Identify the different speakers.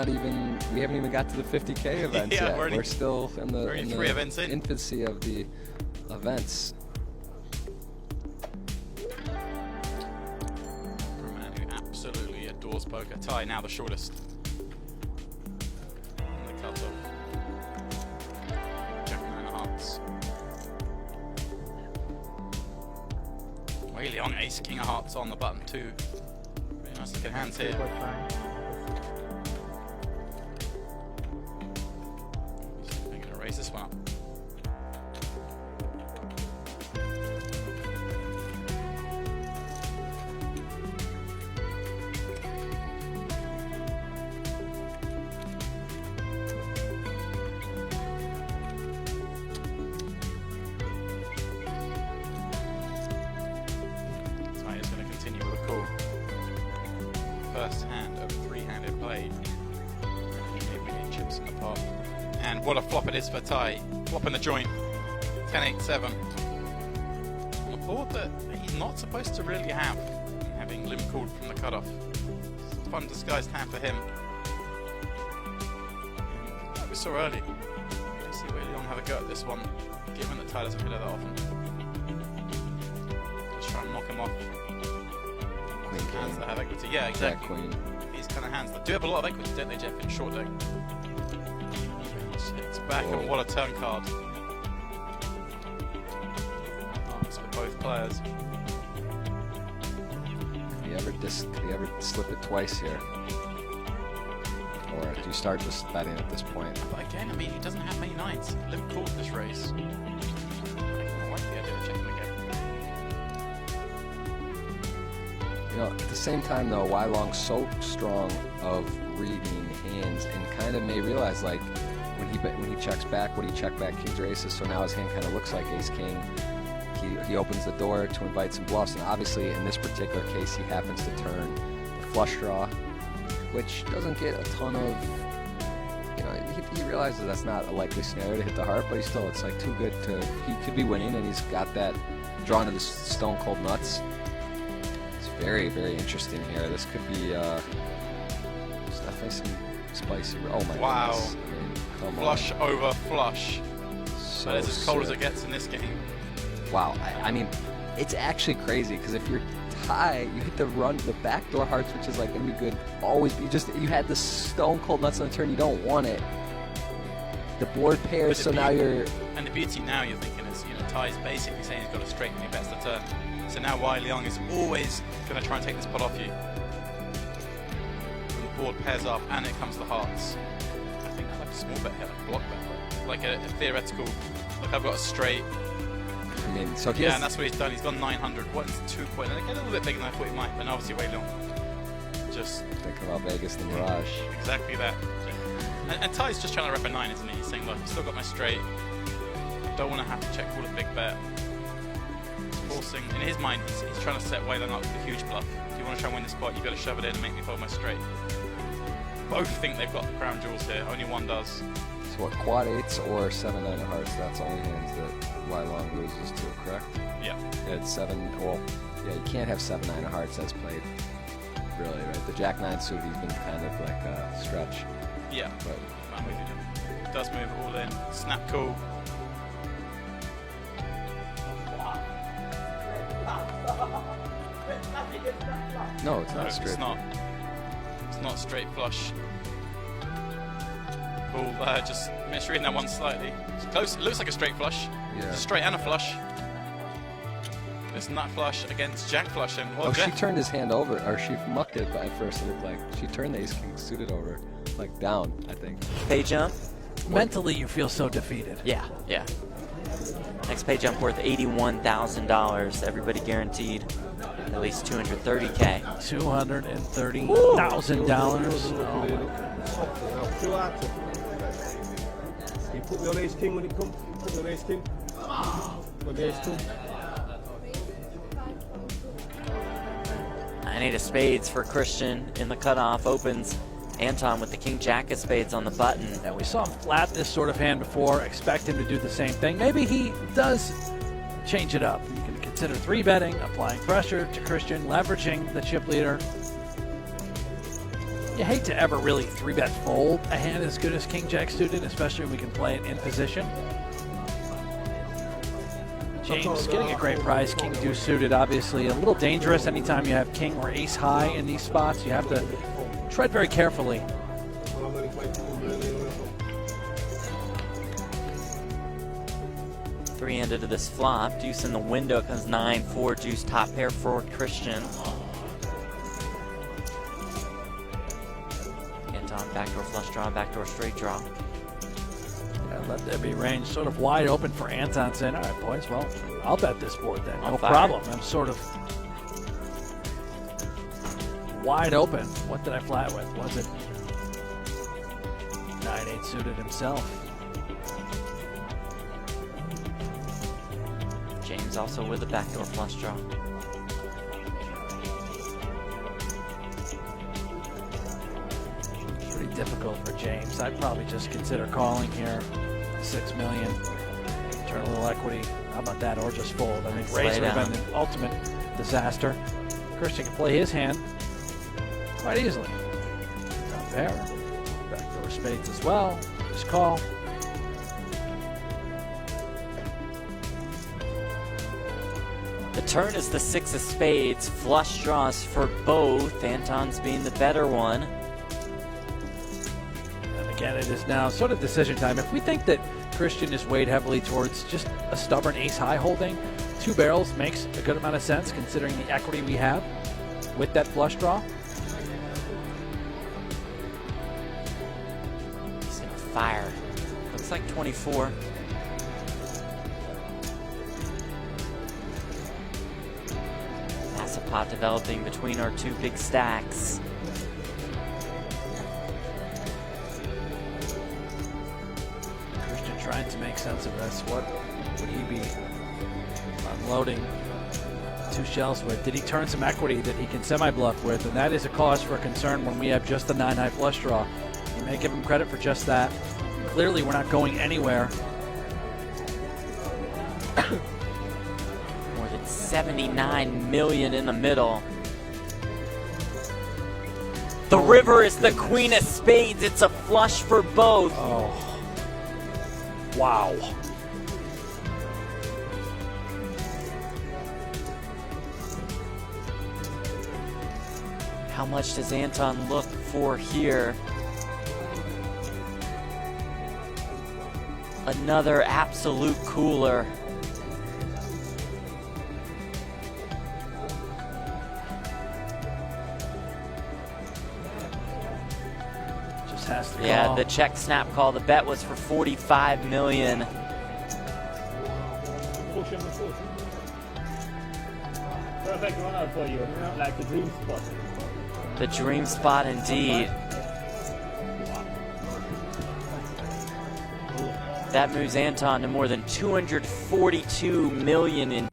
Speaker 1: we haven't even got to the 50K events yet. We're still in the infancy of the events.
Speaker 2: For a man who absolutely adores poker, Ty now the shortest. And the cutoff. Jack 9 of hearts. Wei Leong ace king of hearts on the button too. Really nice looking hands here. They're going to raise this one up. First hand of three-handed play. Chips in the pot. And what a flop it is for Ty. Flop in the joint. 10-8-7. On a board that he's not supposed to really have, having limp called from the cutoff. It's a fun disguised hand for him. That was so early. Let's see Wei Leong have a go at this one, given that Ty doesn't hit it that often. Just try and knock him off. Hands that have equity, yeah, exactly.
Speaker 1: Queen.
Speaker 2: These kind of hands that do have a lot of equity, don't they, Jeff, in short deck? It's back, and what a turn card. Marks for both players.
Speaker 1: Can you ever slip it twice here? Or do you start just betting at this point?
Speaker 2: But again, I mean, he doesn't have many nines. Limp called this race. I like the idea of checking again.
Speaker 1: You know, at the same time though, Wei Leong's so strong of reading hands and kind of may realize, like, when he checks back, when he checked back kings or aces, so now his hand kind of looks like ace king. He opens the door to invite some bluffs, and obviously in this particular case he happens to turn the flush draw, which doesn't get a ton of, you know, he realizes that's not a likely scenario to hit the heart, but it's like too good to, he could be winning, and he's got that drawn to the stone cold nuts. Very, very interesting here. This could be it's definitely some spicy. Oh my goodness. I mean,
Speaker 2: flush over flush.
Speaker 1: So
Speaker 2: that is as cold as it gets in this game.
Speaker 1: Wow. I mean, it's actually crazy because if you're Ty, you hit the backdoor hearts, which is like gonna be good. Always, you had the stone cold nuts on the turn. You don't want it. The board pairs, so now you're. And
Speaker 2: the beauty now you're thinking is, you know, Ty's basically saying he's got to straighten he bets the turn. So now Wei Leong is always going to try and take this pot off you. And the board pairs up and it comes to hearts. I think I like a small bet here, like a block bet. Like a theoretical, look, I've got a straight.
Speaker 1: I mean, so
Speaker 2: yeah, and that's what he's done. He's gone 900. What's 2 point? And again, a little bit bigger than I thought he might, but obviously Wei Leong just
Speaker 1: thinking about Vegas and Mirage.
Speaker 2: Exactly that. And Ty's just trying to rep a 9, isn't he? He's saying, look, I've still got my straight. I don't want to have to check all a big bet. Forcing, in his mind, he's trying to set Wei Leong up with a huge bluff. If you want to try and win this spot, you've got to shove it in and make me fold my straight. Both think they've got the crown jewels here, only one does.
Speaker 1: So what, quad 8s or 7-9 of hearts, that's only hands that Wei Leong loses to, correct?
Speaker 2: Yeah.
Speaker 1: It's 7, well, yeah, you can't have 7-9 of hearts as played, really, right? The Jack 9 suit, he's been kind of like a stretch.
Speaker 2: Yeah,
Speaker 1: but
Speaker 2: I'm with you. It does move all in. Snap call.
Speaker 1: No, it's not straight.
Speaker 2: It's not. It's not straight flush. Cool. Just misreading that one slightly. It's close. It looks like a straight flush.
Speaker 1: Yeah.
Speaker 2: It's a straight and a flush. It's nut flush against jack flush. And well,
Speaker 1: she turned his hand over, or she mucked it. But at first, it looked like she turned the ace king suited over, like down, I think.
Speaker 3: Pay jump.
Speaker 4: Mentally, you feel so defeated.
Speaker 3: Yeah, yeah. Next pay jump worth $81,000. Everybody guaranteed at least $230K.
Speaker 4: $230,000.
Speaker 5: You put me on ace king when it comes. Put me on ace king. When ace king.
Speaker 3: I need a spades for Christian in the cutoff. Opens Anton with the king jack of spades on the button.
Speaker 4: And we saw him flat this sort of hand before. Expect him to do the same thing. Maybe he does change it up. You can consider 3-betting, applying pressure to Christian, leveraging the chip leader. You hate to ever really 3-bet fold a hand as good as King Jack suited, especially when we can play it in position. James getting a great price. King Deuce suited, obviously a little dangerous anytime you have King or Ace high in these spots. You have to tread very carefully.
Speaker 3: Three-handed to this flop. Deuce in the window comes 9-4 deuce top pair for Christian. Anton backdoor flush draw, backdoor straight draw.
Speaker 4: Yeah, let there be range sort of wide open for Anton saying, all right, boys, well, I'll bet this board then. No problem. I'm sort of wide open. What did I flat with? Was it 9-8 suited himself?
Speaker 3: James also with a backdoor flush draw.
Speaker 4: Pretty difficult for James. I'd probably just consider calling here. 6 million. Turn a little equity. How about that? Or just fold. I think raise would have been the ultimate disaster. Christian can play his hand quite easily. Top pair. Backdoor spades as well. Just call.
Speaker 3: The turn is the 6 of spades. Flush draws for both. Anton's being the better one.
Speaker 4: And again, it is now sort of decision time. If we think that Christian is weighed heavily towards just a stubborn ace-high holding, 2 barrels makes a good amount of sense considering the equity we have with that flush draw.
Speaker 3: He's gonna fire. Looks like 24. Massive pot developing between our 2 big stacks.
Speaker 4: Trying to make sense of this. What would he be unloading 2 shells with? Did he turn some equity that he can semi-bluff with? And that is a cause for concern when we have just the 9-high flush draw. You may give him credit for just that. Clearly, we're not going anywhere.
Speaker 3: More than 79 million in the middle. The river is the queen of spades. It's a flush for both.
Speaker 4: Oh. Wow.
Speaker 3: How much does Anton look for here? Another absolute cooler.
Speaker 4: Has to
Speaker 3: yeah,
Speaker 4: call.
Speaker 3: The check snap call. The bet was for 45 million.
Speaker 5: Perfect run for you, like the dream spot.
Speaker 3: The dream spot indeed. That moves Anton to more than 242 million in